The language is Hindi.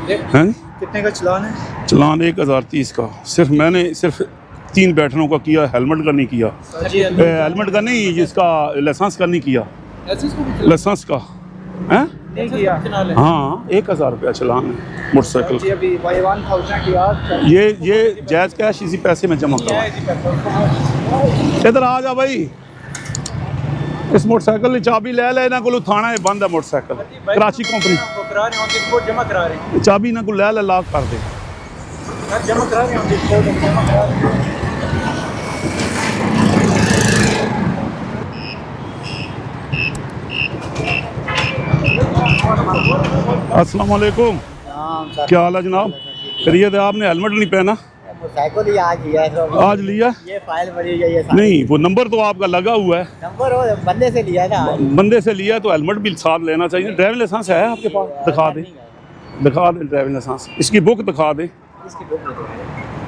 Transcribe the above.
हैं। कितने का चलान है? चलान 1030 का। मैंने सिर्फ 3 बैठनों का किया, हेलमेट का नहीं किया। हेलमेट का नहीं, जिसका लाइसेंस का नहीं किया, लाइसेंस का है नहीं किया। हाँ 1000 रुपया चलान है मोटरसाइकिल का। अभी 1000 की आज ये जायज़ कैश इसी पैसे में जमा करा। इधर आ जा भाई, इस मोटरसाइकिल की चाबी ले ले, इन्होंने को थाना है बंद है मोटरसाइकिल, कराची कंपनी जमा करा रहे हैं। चाबी इन्होंने को ले ले, लॉक कर दे। जमा करा रहे हैं। अस्सलाम वालेकुम, क्या हाल है जनाब? खैरियत है? आपने हेलमेट नहीं पहना? साइकिल ही आज लिया है, तो आज लिया? ये फाइल बड़ी है ये नहीं, वो नंबर तो आपका लगा हुआ है। नंबर वो बंदे से लिया ना। बंदे से लिया तो हेलमेट भी साथ लेना चाहिए। ड्राइविंग लाइसेंस है आपके पास? दिखा दे, दिखा दे ड्राइविंग लाइसेंस। इसकी बुक दिखा दे। इसकी बुक